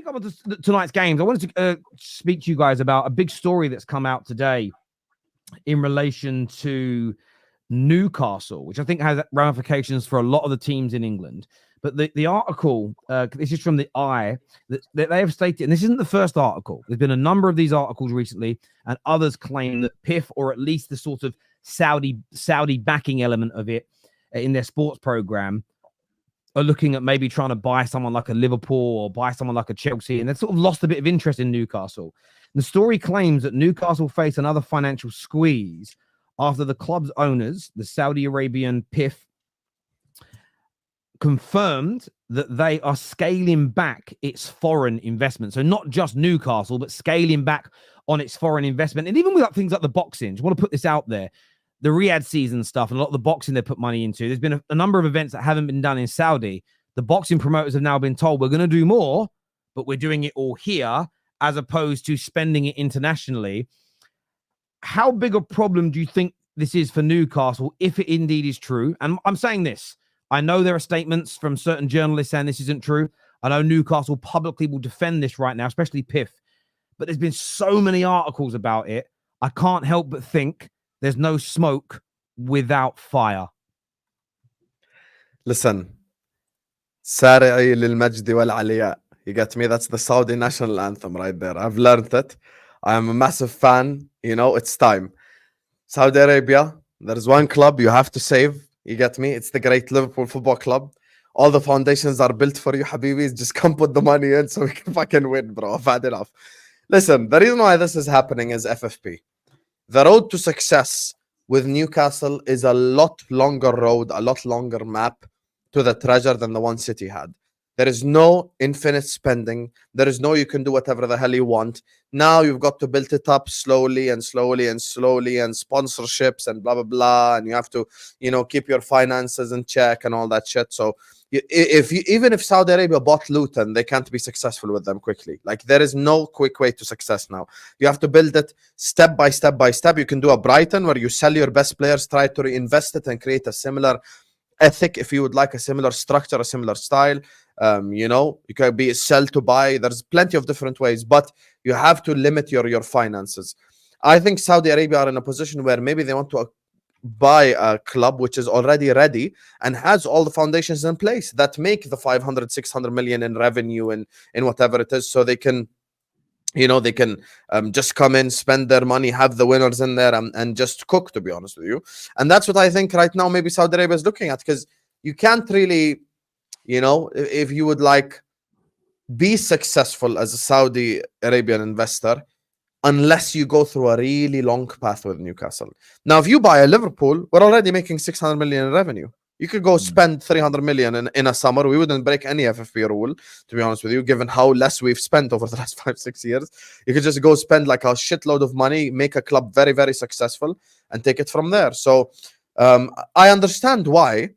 we come on to tonight's games, I wanted to speak to you guys about a big story that's come out today in relation to Newcastle, which I think has ramifications for a lot of the teams in England. But the article, this is from the Eye, that they have stated, and this isn't the first article. There's been a number of these articles recently, and others claim that PIF, or at least the sort of Saudi backing element of it in their sports program, are looking at maybe trying to buy someone like a Liverpool or buy someone like a Chelsea, and they've sort of lost a bit of interest in Newcastle. And the story claims that Newcastle face another financial squeeze after the club's owners, the Saudi Arabian PIF, confirmed that they are scaling back its foreign investment. So not just Newcastle, but scaling back on its foreign investment. And even with things like the boxing, I want to put this out there, the Riyadh season stuff and a lot of the boxing they put money into. There's been a number of events that haven't been done in Saudi. The boxing promoters have now been told, we're going to do more, but we're doing it all here, as opposed to spending it internationally. How big a problem do you think this is for Newcastle, if it indeed is true? And I'm saying this, I know there are statements from certain journalists saying this isn't true. I know Newcastle publicly will defend this right now, especially PIF. But there's been so many articles about it. I can't help but think there's no smoke without fire. Listen, سارعي للمجد والعلياء. You get me? That's the Saudi national anthem right there. I've learned it. I am a massive fan. You know, it's time. Saudi Arabia, there's one club you have to save. You get me? It's the great Liverpool Football Club. All the foundations are built for you, Habibis. Just come put the money in so we can fucking win, bro. I've had enough. Listen, the reason why this is happening is FFP. The road to success with Newcastle is a lot longer road, a lot longer map to the treasure than the one City had. There is no infinite spending. There is no you can do whatever the hell you want. Now you've got to build it up slowly and slowly and slowly, and sponsorships and blah, blah, blah. And you have to, keep your finances in check and all that shit. So even if Saudi Arabia bought Luton, they can't be successful with them quickly. Like, there is no quick way to success now. You have to build it step by step by step. You can do a Brighton where you sell your best players, try to reinvest it and create a similar ethic, if you would like, a similar structure, a similar style. You can be sell to buy. There's plenty of different ways, but you have to limit your finances. I think Saudi Arabia are in a position where maybe they want to buy a club which is already ready and has all the foundations in place that make the 500, 600 million in revenue and in whatever it is, so they can just come in, spend their money, have the winners in there, and just cook, to be honest with you. And that's what I think right now maybe Saudi Arabia is looking at, because you can't really, if you would like be successful as a Saudi Arabian investor unless you go through a really long path with Newcastle. Now, if you buy a Liverpool, we're already making 600 million in revenue. You could go spend 300 million in a summer. We wouldn't break any FFP rule, to be honest with you, given how less we've spent over the last 5-6 years. You could just go spend like a shitload of money, make a club very, very successful, and take it from there. So I understand why.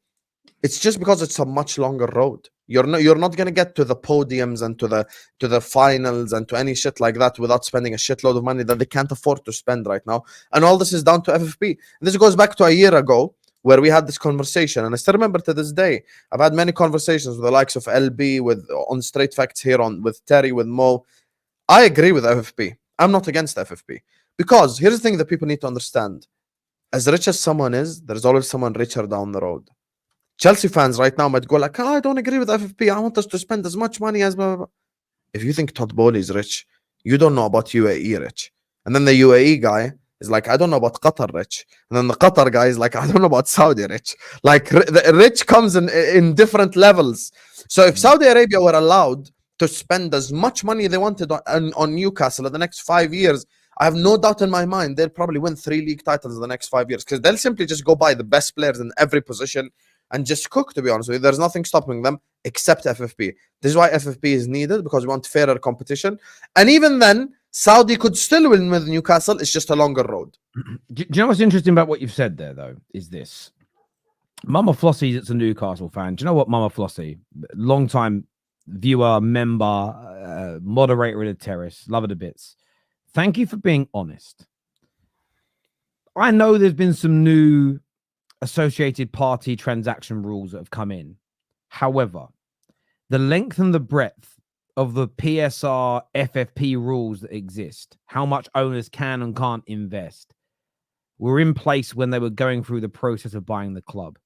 It's just because it's a much longer road. You're not going to get to the podiums and to the finals and to any shit like that without spending a shitload of money that they can't afford to spend right now. And all this is down to FFP. And this goes back to a year ago, where we had this conversation, and I still remember to this day. I've had many conversations with the likes of LB, on Straight Facts here, with Terry, with Mo. I agree with FFP. I'm not against FFP, because here's the thing that people need to understand: as rich as someone is, there's always someone richer down the road. Chelsea fans right now might go like, I don't agree with FFP. I want us to spend as much money as blah, blah, blah. If you think Todd Bowley is rich, you don't know about UAE rich. And then the UAE guy is like, I don't know about Qatar rich. And then the Qatar guy is like, I don't know about Saudi rich. Like, the rich comes in different levels. So if Saudi Arabia were allowed to spend as much money they wanted on Newcastle in the next 5 years, I have no doubt in my mind they'll probably win 3 league titles in the next 5 years, because they'll simply just go buy the best players in every position and just cook, to be honest with you. There's nothing stopping them except FFP. This is why FFP is needed, because we want fairer competition. And even then, Saudi could still win with Newcastle. It's just a longer road. Do you know what's interesting about what you've said there, though, is this. Mama Flossie is a Newcastle fan. Do you know what, Mama Flossie? Long-time viewer, member, moderator of the Terrace. Love her to bits. Thank you for being honest. I know there's been some new associated party transaction rules that have come in. However, the length and the breadth of the PSR FFP rules that exist, how much owners can and can't invest, were in place when they were going through the process of buying the club.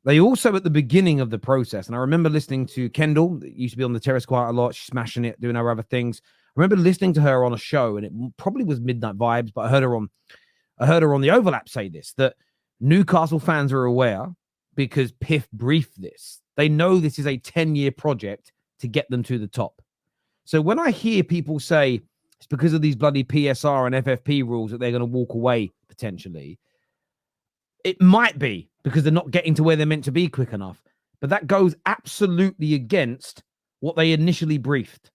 They also, at the beginning of the process, and I remember listening to Kendall, that used to be on the terrace quite a lot, she's smashing it, doing her other things. I remember listening to her on a show, and it probably was Midnight Vibes, but I heard her on the Overlap say this, that Newcastle fans are aware because PIF briefed this. They know this is a 10-year project to get them to the top. So when I hear people say it's because of these bloody PSR and FFP rules that they're going to walk away potentially, it might be because they're not getting to where they're meant to be quick enough. But that goes absolutely against what they initially briefed.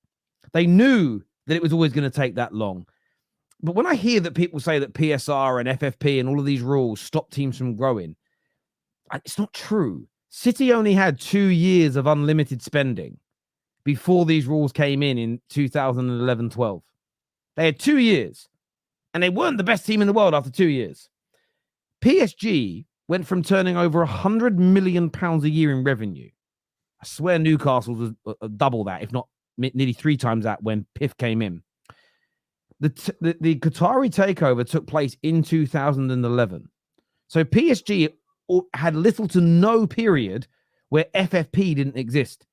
They knew that it was always going to take that long. But when I hear that people say that PSR and FFP and all of these rules stop teams from growing, it's not true. City only had 2 years of unlimited spending before these rules came in 2011-12. They had 2 years, and they weren't the best team in the world after 2 years. PSG went from turning over £100 million a year in revenue. I swear Newcastle was double that, if not nearly 3 times that when PIF came in. The Qatari takeover took place in 2011. So PSG had little to no period where FFP didn't exist.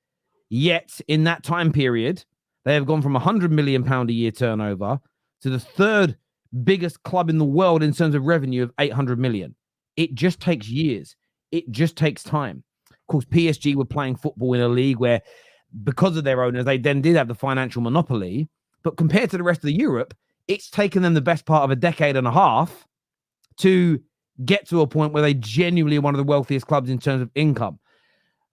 Yet, in that time period, they have gone from £100 million a year turnover to the third biggest club in the world in terms of revenue of 800 million. It just takes years. It just takes time. Of course, PSG were playing football in a league where, because of their owners, they then did have the financial monopoly. But compared to the rest of Europe, it's taken them the best part of a decade and a half to get to a point where they genuinely are one of the wealthiest clubs in terms of income.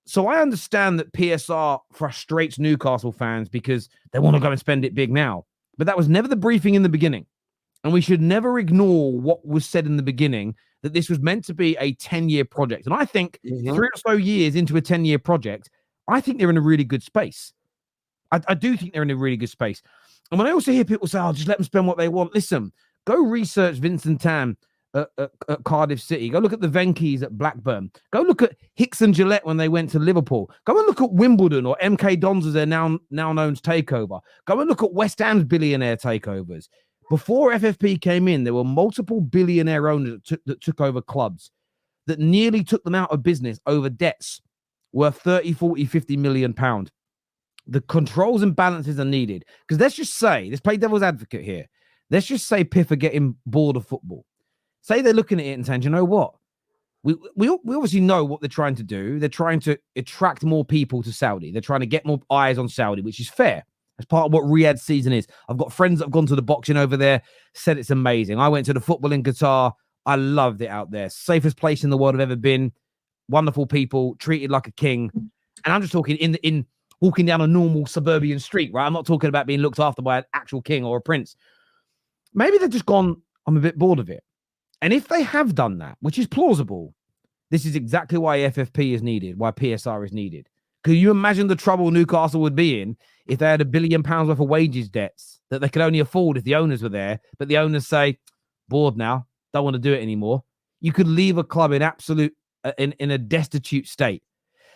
So I understand that PSR frustrates Newcastle fans because they want to go and spend it big now. But that was never the briefing in the beginning. And we should never ignore what was said in the beginning, that this was meant to be a 10-year project. And I think 3 or so years into a 10-year project, I think they're in a really good space. I do think they're in a really good space. And when I also hear people say, oh, just let them spend what they want. Listen, go research Vincent Tan at Cardiff City. Go look at the Venkeys at Blackburn. Go look at Hicks and Gillette when they went to Liverpool. Go and look at Wimbledon or MK Dons as their now known takeover. Go and look at West Ham's billionaire takeovers. Before FFP came in, there were multiple billionaire owners that took over clubs that nearly took them out of business over debts worth 30, 40, 50 million pounds. The controls and balances are needed. Because let's play devil's advocate here. Let's just say PIF are getting bored of football. Say they're looking at it and saying, you know what? We obviously know what they're trying to do. They're trying to attract more people to Saudi. They're trying to get more eyes on Saudi, which is fair. That's part of what Riyadh season is. I've got friends that have gone to the boxing over there, said it's amazing. I went to the football in Qatar. I loved it out there. Safest place in the world I've ever been. Wonderful people, treated like a king. And I'm just talking in walking down a normal suburban street, right? I'm not talking about being looked after by an actual king or a prince. Maybe they've just gone, I'm a bit bored of it. And if they have done that, which is plausible, this is exactly why FFP is needed, why PSR is needed. Could you imagine the trouble Newcastle would be in if they had £1 billion worth of wages debts that they could only afford if the owners were there, but the owners say, bored now, don't want to do it anymore? You could leave a club in absolute, in a destitute state.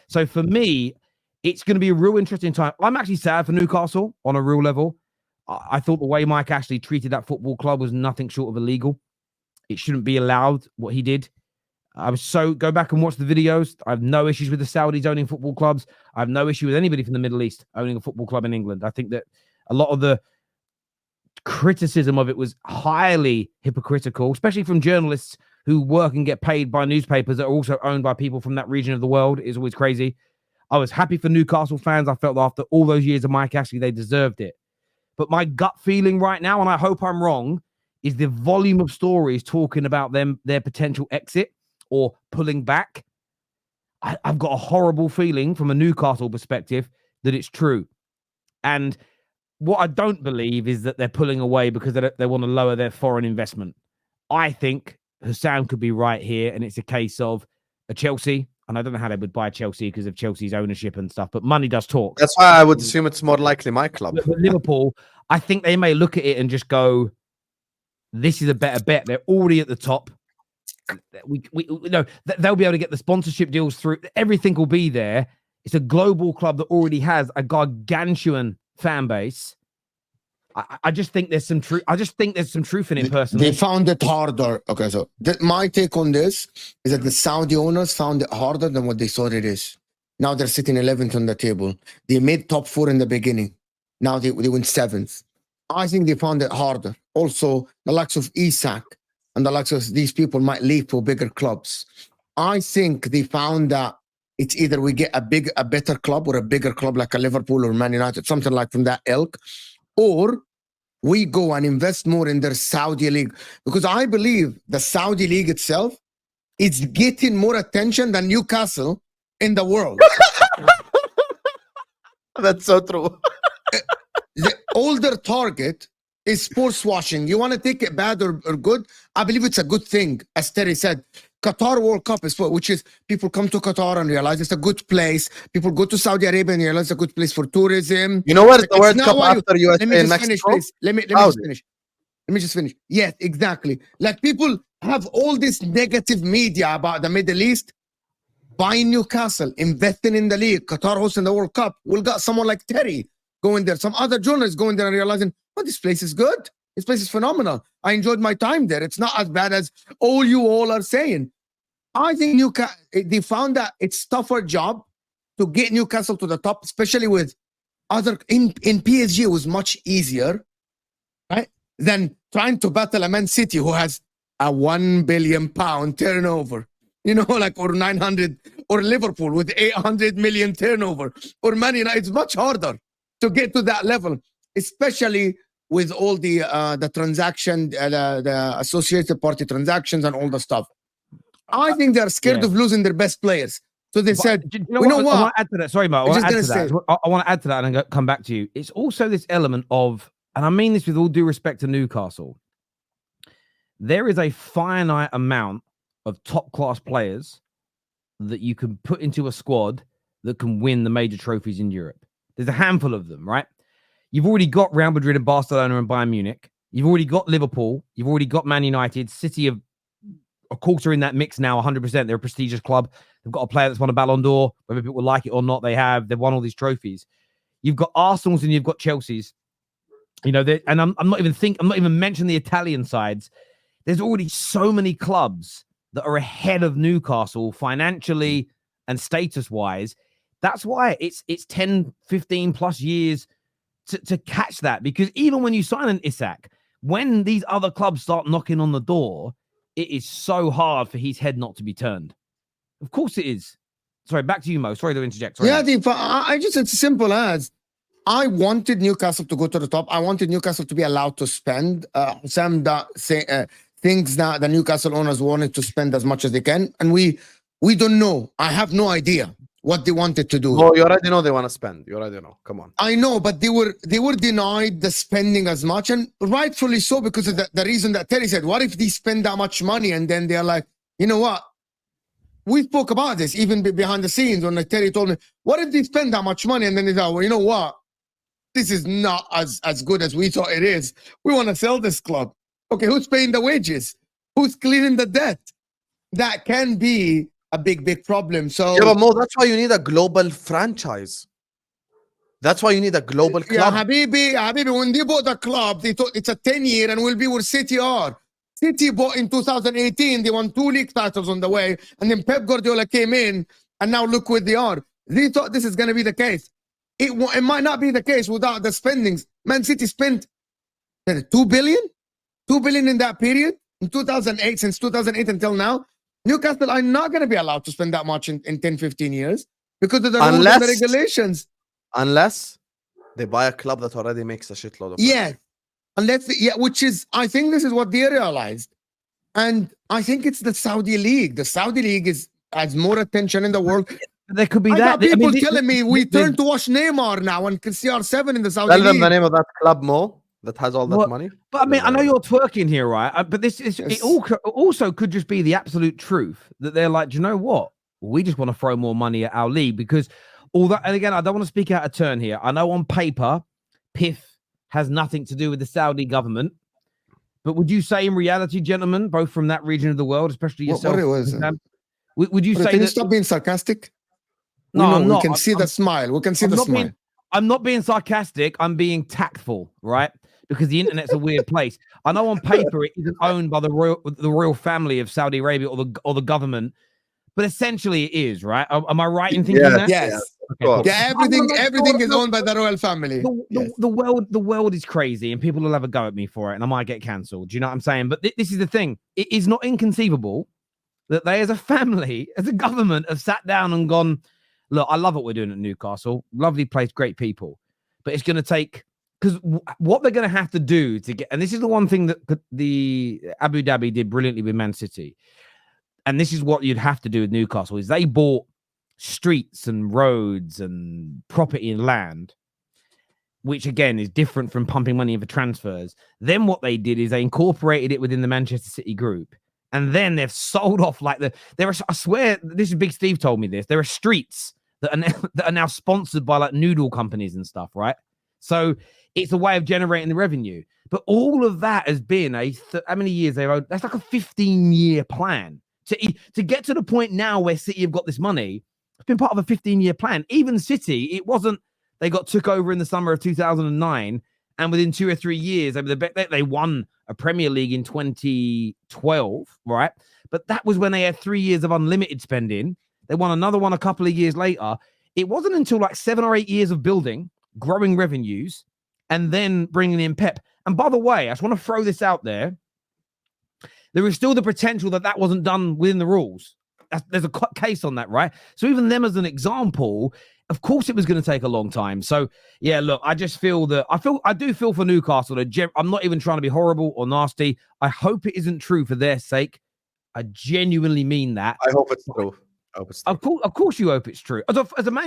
So for me, it's going to be a real interesting time. I'm actually sad for Newcastle on a real level. I thought the way Mike Ashley treated that football club was nothing short of illegal. It shouldn't be allowed what he did. Go back and watch the videos. I have no issues with the Saudis owning football clubs. I have no issue with anybody from the Middle East owning a football club in England. I think that a lot of the criticism of it was highly hypocritical, especially from journalists who work and get paid by newspapers that are also owned by people from that region of the world. It's always crazy. I was happy for Newcastle fans. I felt that after all those years of Mike Ashley, they deserved it. But my gut feeling right now, and I hope I'm wrong, is the volume of stories talking about their potential exit or pulling back. I've got a horrible feeling from a Newcastle perspective that it's true. And what I don't believe is that they're pulling away because they want to lower their foreign investment. I think Hassan could be right here, and it's a case of a Chelsea. And I don't know how they would buy Chelsea because of Chelsea's ownership and stuff, but money does talk. That's why I would assume it's more likely my club. But Liverpool, I think they may look at it and just go, this is a better bet. They're already at the top. They'll be able to get the sponsorship deals through. Everything will be there. It's a global club that already has a gargantuan fan base. I just think there's some truth. I just think there's some truth in it personally. They found it harder. Okay, so my take on this is that the Saudi owners found it harder than what they thought it is. Now they're sitting 11th on the table. They made top 4 in the beginning. Now they went 7th. I think they found it harder. Also, the likes of Isak and the likes of these people might leave for bigger clubs. I think they found that it's either we get a better club or a bigger club like a Liverpool or Man United, something like from that ilk, or we go and invest more in their Saudi league, because I believe the Saudi league itself is getting more attention than Newcastle in the world. That's so true. The older target is sports washing. You want to take it bad or good? I believe it's a good thing. As Terry said, Qatar World Cup is which is people come to Qatar and realize it's a good place. People go to Saudi Arabia and realize it's a good place for tourism. You know what? The It's World not Cup why after USA Let me and just finish, Mexico. please. Let me just finish. Let me just finish. Yes, exactly. Like people have all this negative media about the Middle East. Buying Newcastle, investing in the league, Qatar hosting the World Cup. We'll got someone like Terry going there. Some other journalists going there and realizing, oh, this place is good. This place is phenomenal. I enjoyed my time there. It's not as bad as you all are saying. I think Newcastle, they found that it's tougher job to get Newcastle to the top, especially with other in PSG. It was much easier, right, than trying to battle a Man City who has a £1 billion turnover, like, or 900, or Liverpool with 800 million turnover, or Man United. It's much harder to get to that level, especially with all the transaction, the associated party transactions and all the stuff. I think they're scared of losing their best players. So they said, you know what? I want to add to that. Sorry, Mark. I want to add to that and come back to you. It's also this element of, and I mean this with all due respect to Newcastle, there is a finite amount of top-class players that you can put into a squad that can win the major trophies in Europe. There's a handful of them, right? You've already got Real Madrid and Barcelona and Bayern Munich. You've already got Liverpool. You've already got Man United. City of course are in that mix now 100%. They're a prestigious club. They've got a player that's won a Ballon d'Or, whether people like it or not. They've won all these trophies. You've got Arsenal's and you've got Chelsea's. And I'm not even mentioning the Italian sides. There's already so many clubs that are ahead of Newcastle financially and status wise. That's why it's 10, 15 plus years to catch that, because even when you sign an Isak, when these other clubs start knocking on the door, it is so hard for his head not to be turned. Of course it is. Sorry, back to you, Mo. Sorry to interject. Sorry, it's simple as I wanted Newcastle to go to the top. I wanted Newcastle to be allowed to spend. Things that the Newcastle owners wanted to spend as much as they can, and we don't know. I have no idea what they wanted to do. Oh, you already know they want to spend. You already know. Come on. I know, but they were denied the spending as much, and rightfully so, because of the reason that Terry said. What if they spend that much money and then they're like, you know what? We spoke about this even behind the scenes when Terry told me, what if they spend that much money and then they thought, well, you know what? This is not as good as we thought it is. We want to sell this club. Okay, who's paying the wages? Who's clearing the debt? That can be a big problem. So yeah, but Mo, that's why you need a global franchise. That's why you need a global club. Yeah, Habibi, when they bought the club, they thought it's a 10-year and will be where City are. City bought in 2018. They won 2 league titles on the way. And then Pep Guardiola came in and now look where they are. They thought this is going to be the case. It might not be the case without the spendings. Man City spent 2 billion? 2 billion in that period? In 2008, since 2008 until now. Newcastle are not going to be allowed to spend that much in 10, 15 years because of the rules and the regulations. Unless they buy a club that already makes a shitload of money. Which is, I think this is what they realized. And I think it's the Saudi League. The Saudi League has more attention in the world. There could be I got people telling me we turn to watch Neymar now and CR7 in the Saudi League. Tell them the name of that club, Mo, that has all that money. But I mean, I know you're twerking here, right? But this is it also could just be the absolute truth that they're like, do you know what? We just want to throw more money at our league because all that. And again, I don't want to speak out of turn here. I know on paper, PIF has nothing to do with the Saudi government. But would you say in reality, gentlemen, both from that region of the world, especially yourself, would you say can you stop being sarcastic? No, I'm not. We can see the smile. We can see the smile. I'm not being sarcastic. I'm being tactful, right? Because the internet's a weird place. I know on paper it isn't owned by the royal family of Saudi Arabia or the government, but essentially it is, right? Am I right in thinking that? Yes. Okay, cool. Yeah, everything is owned by the royal family. The world is crazy, and people will have a go at me for it, and I might get cancelled. Do you know what I'm saying? But this is the thing: it is not inconceivable that they, as a family, as a government, have sat down and gone, "Look, I love what we're doing at Newcastle. Lovely place, great people, but it's going to take." Because what they're going to have to do to get, and this is the one thing that the Abu Dhabi did brilliantly with Man City, and this is what you'd have to do with Newcastle, is they bought streets and roads and property and land, which again is different from pumping money in for transfers. Then what they did is they incorporated it within the Manchester City group, and then they've sold off I swear, this is Big Steve told me this. There are streets that are now sponsored by like noodle companies and stuff, right? So it's a way of generating the revenue. But all of that has been how many years they've owned? That's like a 15-year plan to get to the point now where City have got this money. It's been part of a 15-year plan. Even City, it wasn't. They took over in the summer of 2009, and within 2 or 3 years, they won a Premier League in 2012, right? But that was when they had 3 years of unlimited spending. They won another one a couple of years later. It wasn't until like 7 or 8 years of building, growing revenues, and then bringing in Pep. And by the way, I just want to throw this out there. There is still the potential that wasn't done within the rules. There's a case on that, right? So even them as an example, of course it was going to take a long time. So yeah, look, I just feel that I do feel for Newcastle. I'm not even trying to be horrible or nasty. I hope it isn't true for their sake. I genuinely mean that. I hope it's true. Of course you hope it's true. As a man,